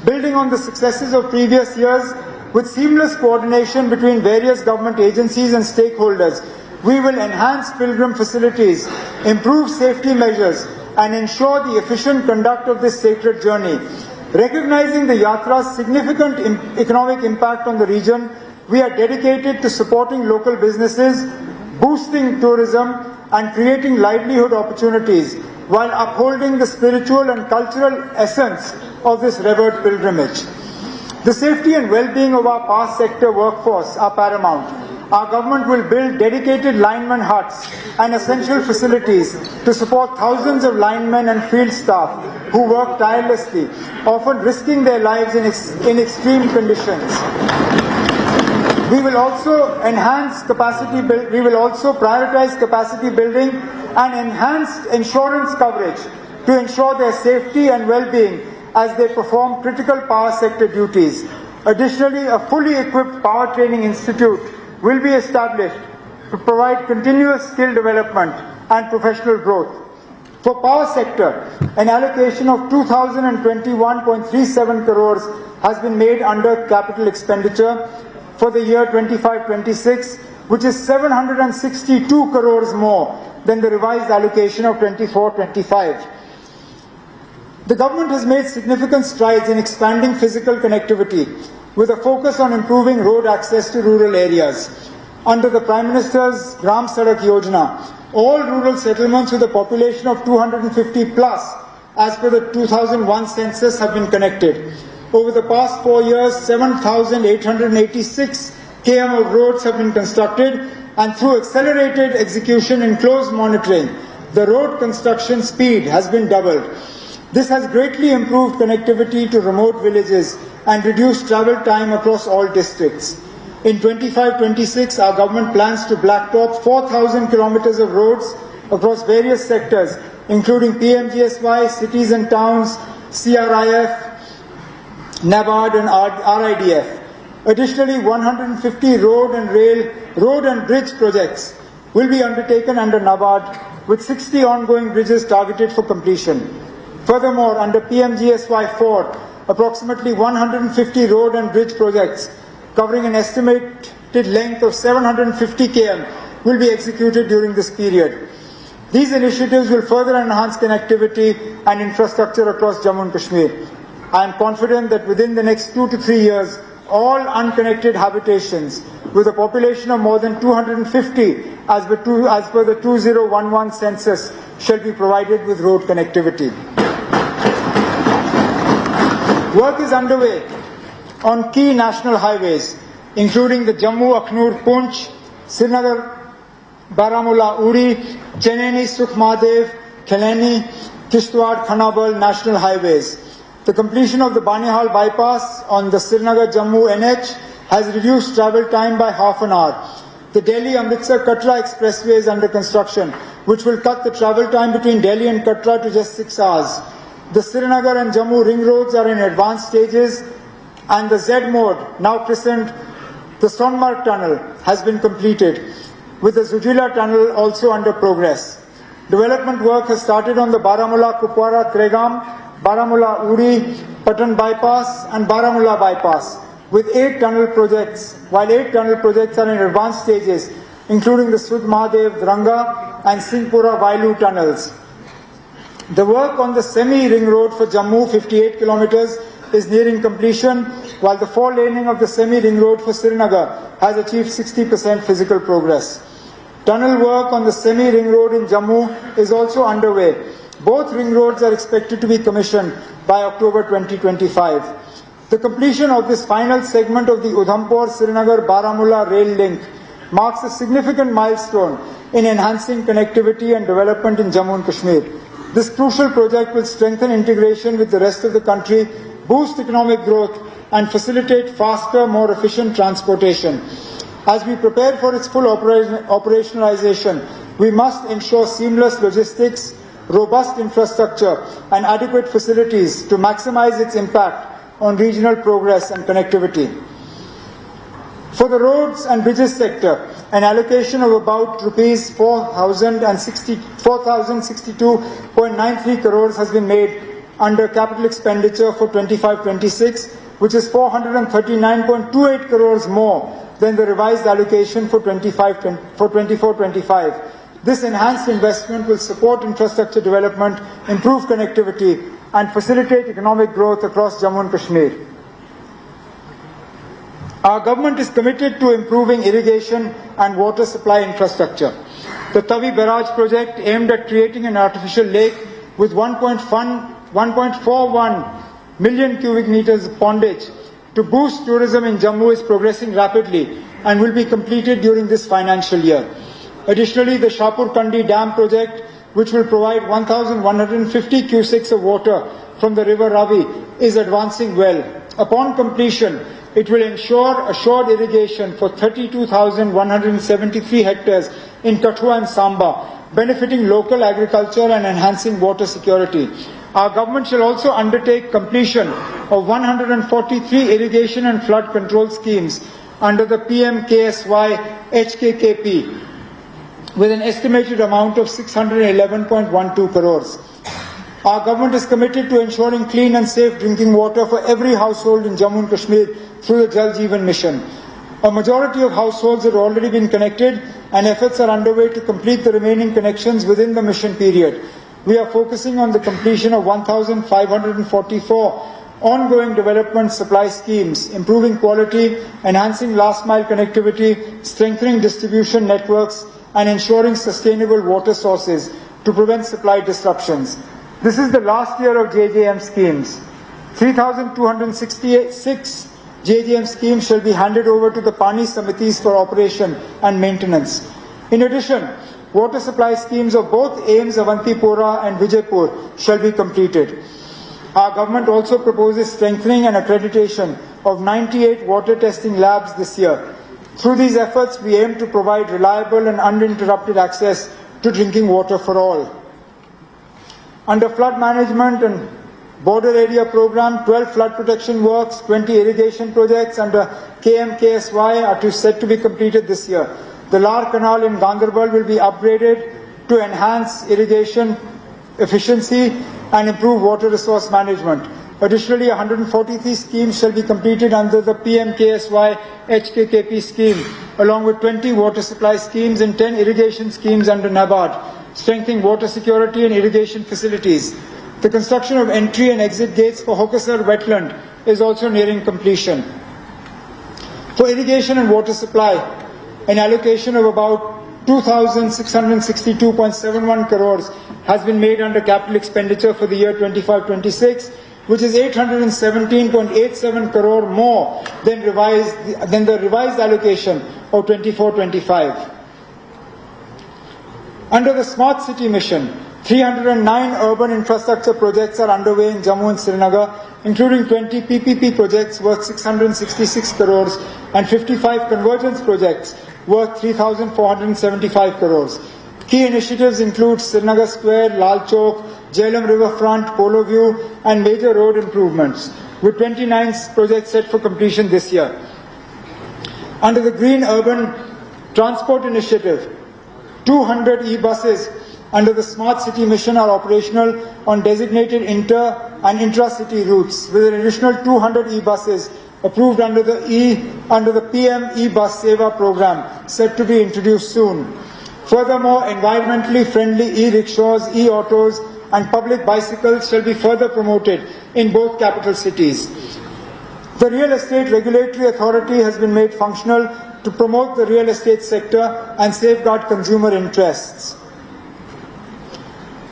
Building on the successes of previous years, with seamless coordination between various government agencies and stakeholders, we will enhance pilgrim facilities, improve safety measures, and ensure the efficient conduct of this sacred journey. Recognizing the Yatra's significant economic impact on the region, we are dedicated to supporting local businesses, boosting tourism, and creating livelihood opportunities while upholding the spiritual and cultural essence of this revered pilgrimage. The safety and well-being of our power sector workforce are paramount. Our government will build dedicated lineman huts and essential facilities to support thousands of linemen and field staff who work tirelessly, often risking their lives in extreme conditions. We will also prioritize capacity building and enhanced insurance coverage to ensure their safety and well-being as they perform critical power sector duties. Additionally, a fully equipped power training institute will be established to provide continuous skill development and professional growth. For power sector, an allocation of 2,021.37 crores has been made under capital expenditure for the year 25-26, which is 762 crores more than the revised allocation of 24-25. The government has made significant strides in expanding physical connectivity with a focus on improving road access to rural areas. Under the Prime Minister's Gram Sadak Yojana, all rural settlements with a population of 250 plus, as per the 2001 census, have been connected. Over the past 4 years, 7,886 km of roads have been constructed, and through accelerated execution and close monitoring, the road construction speed has been doubled. This has greatly improved connectivity to remote villages and reduced travel time across all districts. In 25-26, our government plans to blacktop 4,000 kilometers of roads across various sectors, including PMGSY, cities and towns, CRIF, NABARD and RIDF. Additionally, 150 road and bridge projects will be undertaken under NABARD, with 60 ongoing bridges targeted for completion. Furthermore, under PMGSY 4, approximately 150 road and bridge projects covering an estimated length of 750 km will be executed during this period. These initiatives will further enhance connectivity and infrastructure across Jammu and Kashmir. I am confident that within the next 2 to 3 years, all unconnected habitations with a population of more than 250 as per the 2011 census shall be provided with road connectivity. Work is underway on key national highways, including the Jammu-Akhnur-Poonch, Srinagar-Baramulla-Uri, Chennai-Sukhmadev, Khelani, Kishtwar-Khanabal national highways. The completion of the Banihal bypass on the Srinagar-Jammu NH has reduced travel time by half an hour. The Delhi-Amritsar-Katra expressway is under construction, which will cut the travel time between Delhi and Katra to just 6 hours. The Srinagar and Jammu ring roads are in advanced stages, and the Z mode, now christened the Sonmarg Tunnel, has been completed, with the Zujila Tunnel also under progress. Development work has started on the Baramulla-Kupwara-Kregam, Baramulla-Uri, Patan bypass and Baramulla bypass, with 8 tunnel projects, while 8 tunnel projects are in advanced stages, including the Sudmadev, Dranga and Singhpura-Vailu tunnels. The work on the semi-ring road for Jammu, 58 kilometers, is nearing completion, while the 4-laning of the semi-ring road for Srinagar has achieved 60% physical progress. Tunnel work on the semi-ring road in Jammu is also underway. Both ring roads are expected to be commissioned by October 2025. The completion of this final segment of the Udhampur-Srinagar-Baramulla rail link marks a significant milestone in enhancing connectivity and development in Jammu and Kashmir. This crucial project will strengthen integration with the rest of the country, boost economic growth, and facilitate faster, more efficient transportation. As we prepare for its full operationalization, we must ensure seamless logistics, robust infrastructure, and adequate facilities to maximize its impact on regional progress and connectivity. For the roads and bridges sector, an allocation of about rupees 4,062.93 crores has been made under capital expenditure for 25-26, which is 439.28 crores more than the revised allocation for 24-25. This enhanced investment will support infrastructure development, improve connectivity, and facilitate economic growth across Jammu and Kashmir. Our government is committed to improving irrigation and water supply infrastructure. The Tavi Barrage project, aimed at creating an artificial lake with 1.41 million cubic meters of pondage to boost tourism in Jammu, is progressing rapidly and will be completed during this financial year. Additionally, the Shapur Kandi Dam project, which will provide 1,150 cusecs of water from the river Ravi, is advancing well. Upon completion, it will ensure assured irrigation for 32,173 hectares in Kathua and Samba, benefiting local agriculture and enhancing water security. Our government shall also undertake completion of 143 irrigation and flood control schemes under the PM-KSY HKKP, with an estimated amount of 611.12 crores. Our government is committed to ensuring clean and safe drinking water for every household in Jammu and Kashmir through the Jal Jeevan Mission. A majority of households have already been connected, and efforts are underway to complete the remaining connections within the mission period. We are focusing on the completion of 1,544 ongoing development supply schemes, improving quality, enhancing last-mile connectivity, strengthening distribution networks, and ensuring sustainable water sources to prevent supply disruptions. This is the last year of JJM schemes. 3,266 JJM schemes shall be handed over to the Pani Samitis for operation and maintenance. In addition, water supply schemes of both AIIMS Avantipora and Vijaypur shall be completed. Our government also proposes strengthening and accreditation of 98 water testing labs this year. Through these efforts, we aim to provide reliable and uninterrupted access to drinking water for all. Under flood management and border area program, 12 flood protection works, 20 irrigation projects under KMKSY are set to be completed this year. The Lar Canal in Ganderbal will be upgraded to enhance irrigation efficiency and improve water resource management. Additionally, 143 schemes shall be completed under the PMKSY HKKP scheme, along with 20 water supply schemes and 10 irrigation schemes under NABARD, strengthening water security and irrigation facilities. The construction of entry and exit gates for Hokasar wetland is also nearing completion. For irrigation and water supply, an allocation of about 2,662.71 crores has been made under capital expenditure for the year 25-26, which is 817.87 crore more than the revised allocation of 24-25. Under the Smart City Mission, 309 urban infrastructure projects are underway in Jammu and Srinagar, including 20 PPP projects worth 666 crores and 55 convergence projects worth 3,475 crores. Key initiatives include Srinagar Square, Lal Chowk, Jhelum Riverfront, Polo View, and major road improvements, with 29 projects set for completion this year. Under the Green Urban Transport Initiative, 200 e-buses under the Smart City Mission are operational on designated inter- and intra-city routes, with an additional 200 e-buses approved under the PM e-bus Seva program set to be introduced soon. Furthermore, environmentally friendly e-rickshaws, e-autos, and public bicycles shall be further promoted in both capital cities. The Real Estate Regulatory Authority has been made functional to promote the real estate sector and safeguard consumer interests.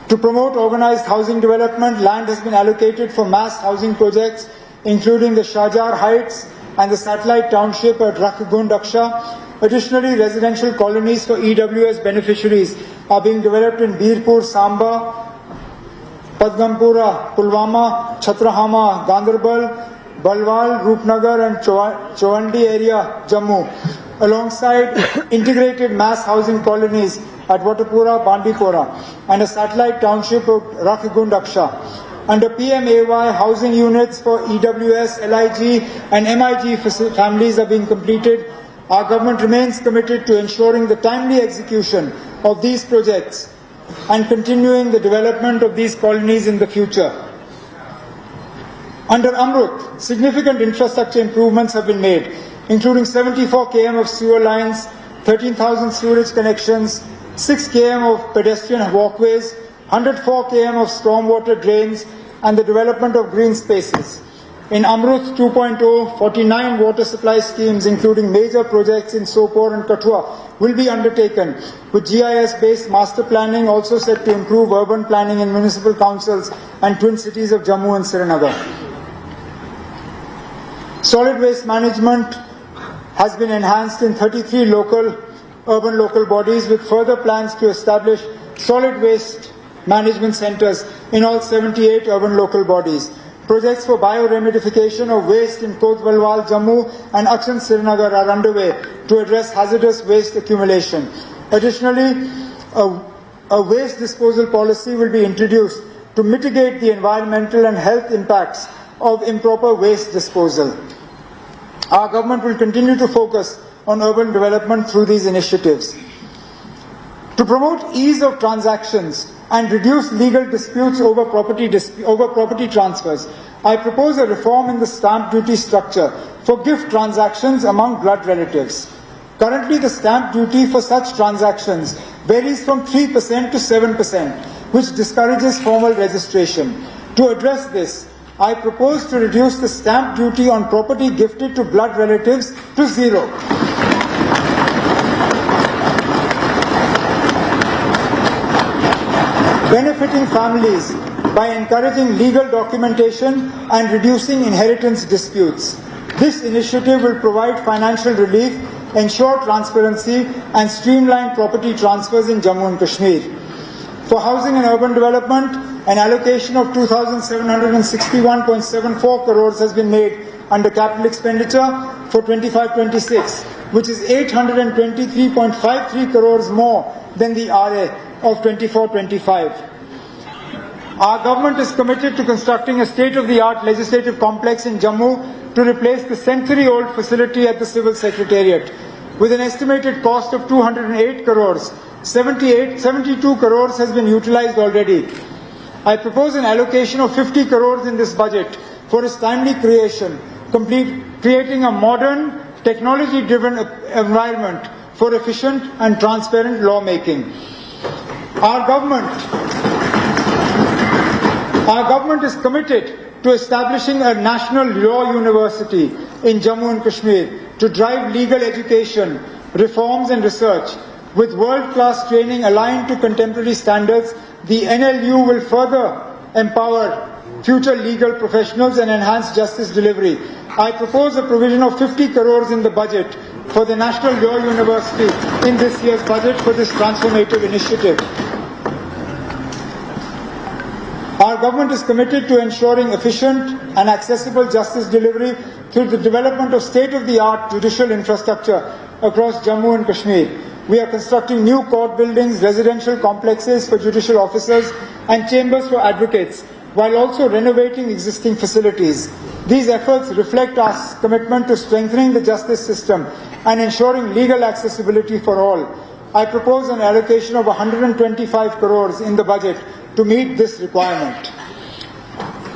To promote organized housing development, land has been allocated for mass housing projects, including the Shahjar Heights and the satellite township at Rakhgund Aksha. Additionally, residential colonies for EWS beneficiaries are being developed in Birpur, Samba, Padgampura, Pulwama, Chhatrahama, Ganderbal, Balwal, Rupnagar and Chovandi area, Jammu, alongside integrated mass housing colonies at Watapura, Bandipora, and a satellite township of Rakhgund Aksha. Under PMAY, housing units for EWS, LIG and MIG families are being completed. Our government remains committed to ensuring the timely execution of these projects and continuing the development of these colonies in the future. Under Amrut, significant infrastructure improvements have been made, including 74 km of sewer lines, 13,000 sewerage connections, 6 km of pedestrian walkways, 104 km of stormwater drains, and the development of green spaces. In Amrut 2.0, 49 water supply schemes, including major projects in Sopore and Kathua, will be undertaken, with GIS-based master planning also set to improve urban planning in municipal councils and twin cities of Jammu and Srinagar. Solid waste management has been enhanced in 33 urban local bodies, with further plans to establish solid waste management centers in all 78 urban local bodies. Projects for bioremedification of waste in Kotbalwal, Jammu and Akshan Srinagar are underway to address hazardous waste accumulation. Additionally, a waste disposal policy will be introduced to mitigate the environmental and health impacts of improper waste disposal. Our government will continue to focus on urban development through these initiatives. To promote ease of transactions and reduce legal disputes over property transfers, I propose a reform in the stamp duty structure for gift transactions among blood relatives. Currently, the stamp duty for such transactions varies from 3% to 7%, which discourages formal registration. To address this, I propose to reduce the stamp duty on property gifted to blood relatives to 0. Benefiting families by encouraging legal documentation and reducing inheritance disputes. This initiative will provide financial relief, ensure transparency, and streamline property transfers in Jammu and Kashmir. For housing and urban development, An allocation of 2,761.74 crores has been made under capital expenditure for 25-26, which is 823.53 crores more than the RA of 24-25. Our government is committed to constructing a state-of-the-art legislative complex in Jammu to replace the century-old facility at the Civil Secretariat. With an estimated cost of 208 crores, 72 crores has been utilized already. I propose an allocation of 50 crores in this budget for its timely creation, creating a modern, technology-driven environment for efficient and transparent lawmaking. Our government is committed to establishing a national law university in Jammu and Kashmir to drive legal education, reforms and research. With world-class training aligned to contemporary standards, the NLU will further empower future legal professionals and enhance justice delivery. I propose a provision of 50 crores in the budget for the National Law University in this year's budget for this transformative initiative. Our government is committed to ensuring efficient and accessible justice delivery through the development of state-of-the-art judicial infrastructure across Jammu and Kashmir. We are constructing new court buildings, residential complexes for judicial officers and chambers for advocates, while also renovating existing facilities. These efforts reflect our commitment to strengthening the justice system and ensuring legal accessibility for all. I propose an allocation of 125 crores in the budget to meet this requirement.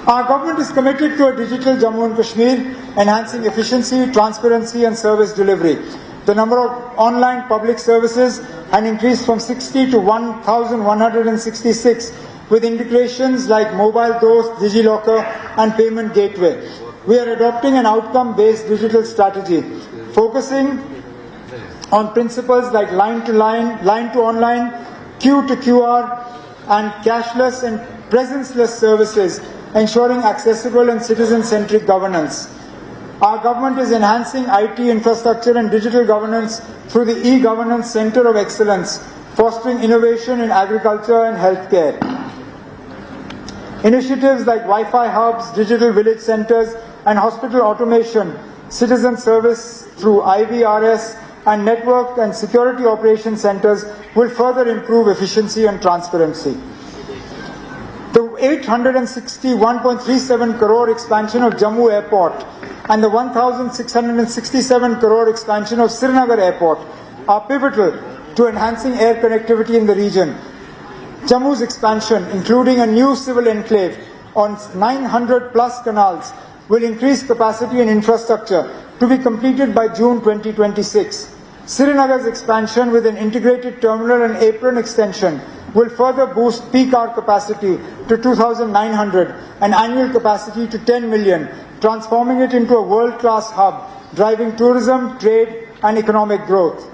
Our government is committed to a digital Jammu and Kashmir, enhancing efficiency, transparency and service delivery. The number of online public services has increased from 60 to 1,166 with integrations like Mobile Dost, DigiLocker and Payment Gateway. We are adopting an outcome-based digital strategy, focusing on principles like line to line, line to online, Q to QR and cashless and presence-less services, ensuring accessible and citizen-centric governance. Our government is enhancing IT infrastructure and digital governance through the e-Governance Center of Excellence, fostering innovation in agriculture and healthcare. Initiatives like Wi-Fi hubs, digital village centers, and hospital automation, citizen service through IVRS, and network and security operation centers will further improve efficiency and transparency. The 861.37 crore expansion of Jammu Airport and the 1,667 crore expansion of Srinagar Airport are pivotal to enhancing air connectivity in the region. Jammu's expansion, including a new civil enclave on 900 plus canals, will increase capacity and infrastructure to be completed by June 2026. Srinagar's expansion with an integrated terminal and apron extension will further boost peak hour capacity to 2,900 and annual capacity to 10 million, transforming it into a world-class hub, driving tourism, trade and economic growth.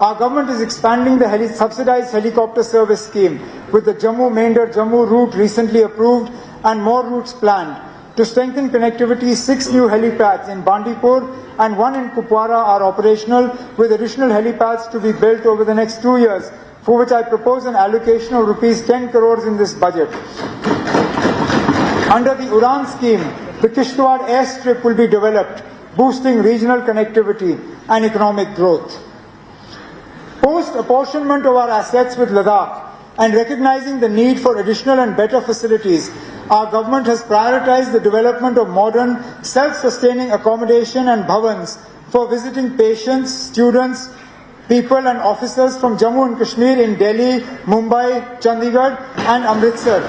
Our government is expanding the subsidized helicopter service scheme with the Jammu-Maindar-Jammu route recently approved and more routes planned. To strengthen connectivity, 6 new helipads in Bandipur and 1 in Kupwara are operational, with additional helipads to be built over the next 2 years, for which I propose an allocation of rupees 10 crores in this budget. Under the UDAN scheme, the Kishtwar airstrip will be developed, boosting regional connectivity and economic growth. Post-apportionment of our assets with Ladakh and recognizing the need for additional and better facilities, our government has prioritized the development of modern, self-sustaining accommodation and bhavans for visiting patients, students, people and officers from Jammu and Kashmir in Delhi, Mumbai, Chandigarh and Amritsar.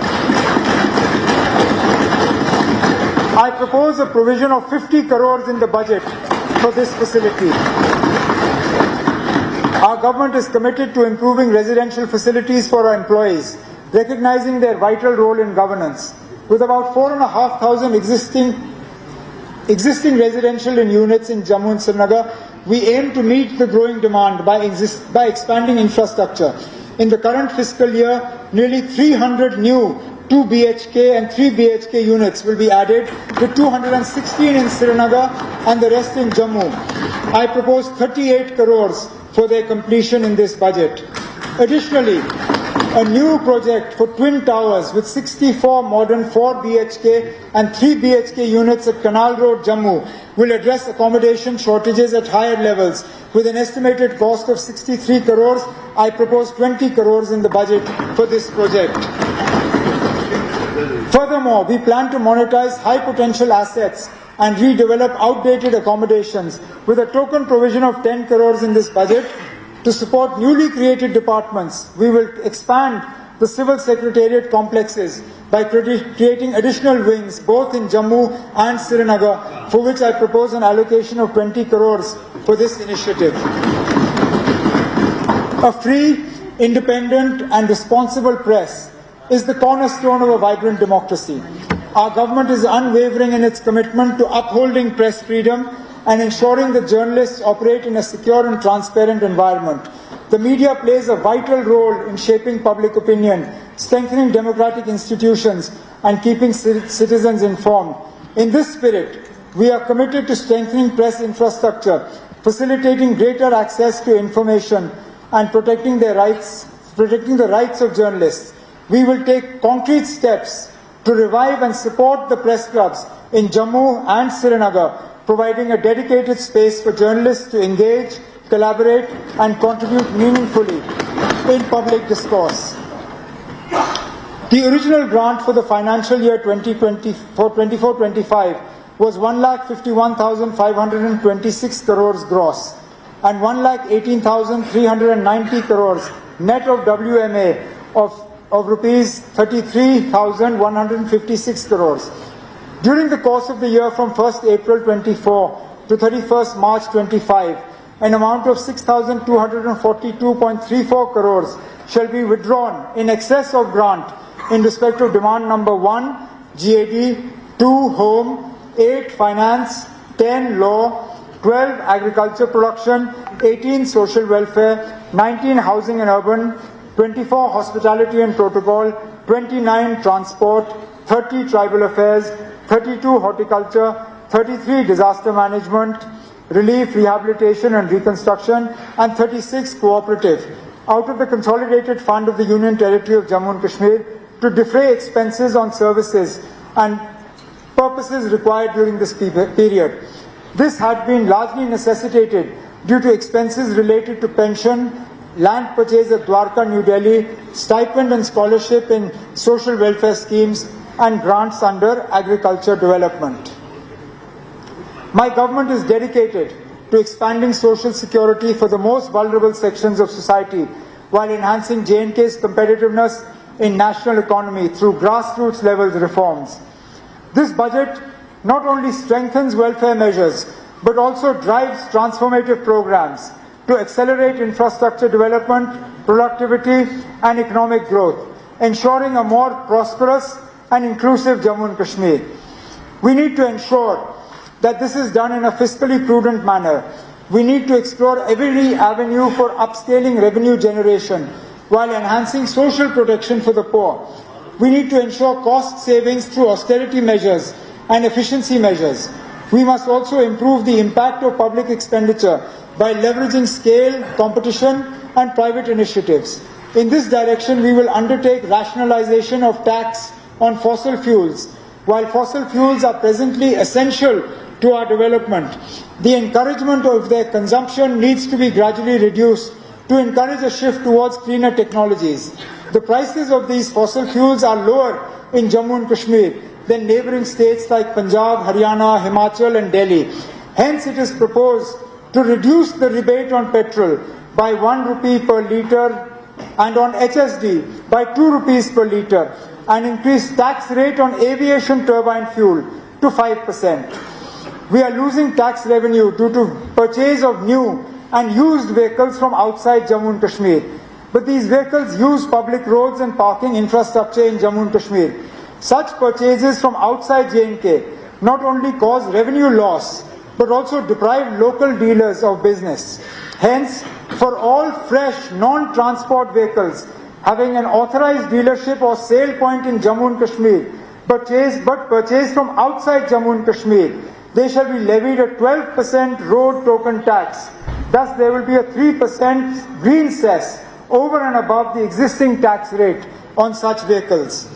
I propose a provision of 50 crores in the budget for this facility. Our government is committed to improving residential facilities for our employees, recognizing their vital role in governance. With about 4,500 existing residential units in Jammu and Srinagar, we aim to meet the growing demand by expanding infrastructure. In the current fiscal year, nearly 300 new 2 BHK and 3 BHK units will be added, with 216 in Srinagar and the rest in Jammu. I propose 38 crores for their completion in this budget. Additionally, A new project for twin towers with 64 modern 4 BHK and 3 BHK units at Canal Road, Jammu will address accommodation shortages at higher levels. With an estimated cost of 63 crores, I propose 20 crores in the budget for this project. Furthermore, we plan to monetize high potential assets and redevelop outdated accommodations with a token provision of 10 crores in this budget. To support newly created departments, we will expand the civil secretariat complexes by creating additional wings both in Jammu and Srinagar, for which I propose an allocation of 20 crores for this initiative. A free, independent and responsible press is the cornerstone of a vibrant democracy. Our government is unwavering in its commitment to upholding press freedom and ensuring that journalists operate in a secure and transparent environment. The media plays a vital role in shaping public opinion, strengthening democratic institutions, and keeping citizens informed. In this spirit, we are committed to strengthening press infrastructure, facilitating greater access to information, and protecting the rights of journalists. We will take concrete steps to revive and support the press clubs in Jammu and Srinagar, providing a dedicated space for journalists to engage, collaborate and contribute meaningfully in public discourse. The original grant for the financial year 24-25 was 1,51,526 crores gross and 1,18,390 crores net of WMA of rupees 33,156 crores. During the course of the year from 1st April 24 to 31st March 25, an amount of 6,242.34 crores shall be withdrawn in excess of grant in respect of demand number 1, GAD, 2, Home, 8, Finance, 10, Law, 12, Agriculture Production, 18, Social Welfare, 19, Housing and Urban, 24, Hospitality and Protocol, 29, Transport, 30, Tribal Affairs, 32, Horticulture, 33, Disaster Management, Relief, Rehabilitation and Reconstruction, and 36, Cooperative, out of the Consolidated Fund of the Union Territory of Jammu and Kashmir to defray expenses on services and purposes required during this period. This had been largely necessitated due to expenses related to pension, land purchase at Dwarka, New Delhi, stipend and scholarship in social welfare schemes, and grants under agriculture development. My government is dedicated to expanding social security for the most vulnerable sections of society while enhancing J&K's competitiveness in national economy through grassroots level reforms. This budget not only strengthens welfare measures but also drives transformative programs to accelerate infrastructure development, productivity and economic growth, ensuring a more prosperous and inclusive Jammu and Kashmir. We need to ensure that this is done in a fiscally prudent manner. We need to explore every avenue for upscaling revenue generation while enhancing social protection for the poor. We need to ensure cost savings through austerity measures and efficiency measures. We must also improve the impact of public expenditure by leveraging scale, competition and private initiatives. In this direction, we will undertake rationalization of tax on fossil fuels. While fossil fuels are presently essential to our development, the encouragement of their consumption needs to be gradually reduced to encourage a shift towards cleaner technologies. The prices of these fossil fuels are lower in Jammu and Kashmir than neighbouring states like Punjab, Haryana, Himachal and Delhi. Hence, it is proposed to reduce the rebate on petrol by 1 rupee per litre and on HSD by 2 rupees per litre, and increase tax rate on aviation turbine fuel to 5%. We are losing tax revenue due to purchase of new and used vehicles from outside Jammu and Kashmir. But these vehicles use public roads and parking infrastructure in Jammu and Kashmir. Such purchases from outside J&K not only cause revenue loss, but also deprive local dealers of business. Hence, for all fresh non-transport vehicles having an authorized dealership or sale point in Jammu and Kashmir, but purchased from outside Jammu and Kashmir, they shall be levied a 12% road token tax. Thus, there will be a 3% green cess over and above the existing tax rate on such vehicles.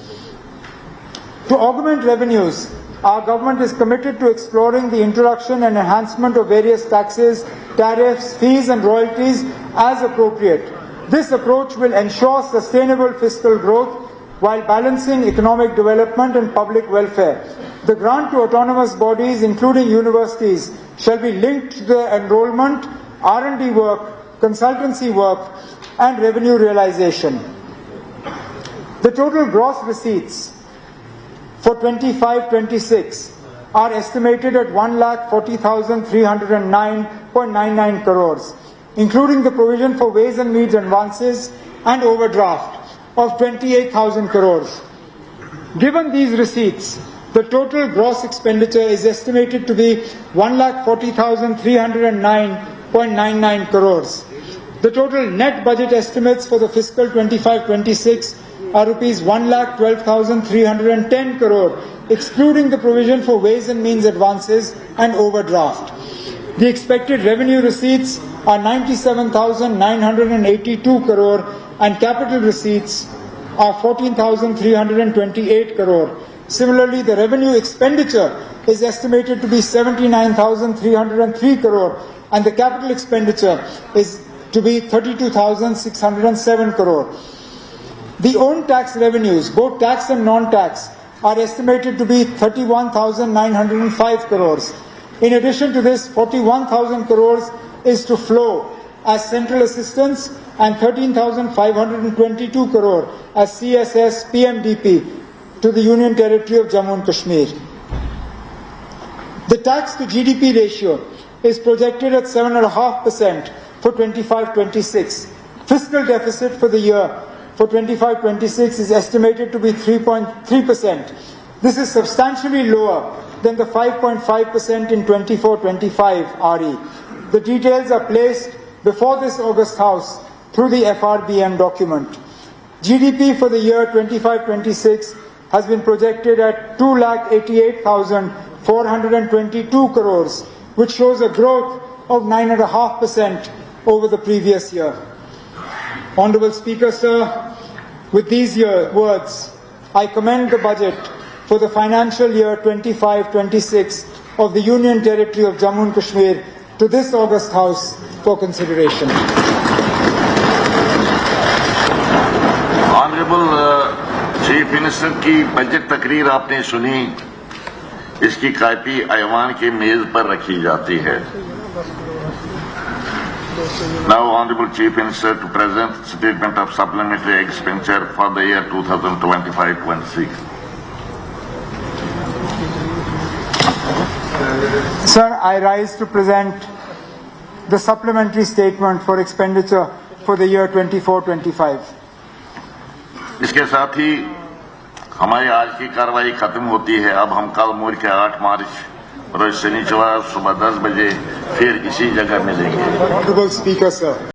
To augment revenues, our government is committed to exploring the introduction and enhancement of various taxes, tariffs, fees and royalties as appropriate. This approach will ensure sustainable fiscal growth while balancing economic development and public welfare. The grant to autonomous bodies, including universities, shall be linked to the enrollment, R&D work, consultancy work and revenue realization. The total gross receipts for 25-26 are estimated at 1,40,309.99 crores, including the provision for ways and means advances and overdraft of 28,000 crores. Given these receipts, the total gross expenditure is estimated to be 1,40,309.99 crores. The total net budget estimates for the fiscal 25-26 are rupees 1,12,310 crore, excluding the provision for ways and means advances and overdraft. The expected revenue receipts are 97,982 crore and capital receipts are 14,328 crore. Similarly, the revenue expenditure is estimated to be 79,303 crore and the capital expenditure is to be 32,607 crore. The own tax revenues, both tax and non-tax, are estimated to be 31,905 crores. In addition to this, 41,000 crores is to flow as central assistance and 13,522 crore as CSS PMDP to the Union Territory of Jammu and Kashmir. The tax to GDP ratio is projected at 7.5% for 25-26. Fiscal deficit for the year for 25-26 is estimated to be 3.3%. This is substantially lower than the 5.5% in 24-25 RE. The details are placed before this August House through the FRBM document. GDP for the year 25-26 has been projected at 2,88,422 crores, which shows a growth of 9.5% over the previous year. Honourable Speaker, sir, with these words, I commend the budget for the financial year 25-26 of the Union Territory of Jammu and Kashmir to this August House for consideration. Honourable chief minister की budget तकरीर आपने सुनी, इसकी copy ऐवान की मेज पर रखी जाती है. Now, Honourable Chief Minister to present statement of supplementary expenditure for the year 2025-26. Sir, I rise to present the supplementary statement for expenditure for the year 24-25. इसके साथ ही हमारी आज की कार्रवाई खत्म होती है. अब हम कल मुल्क के 8 मार्च रोज शनिवार सुबह 10 बजे फिर इसी जगह मिलेंगे. Honourable Speaker, sir.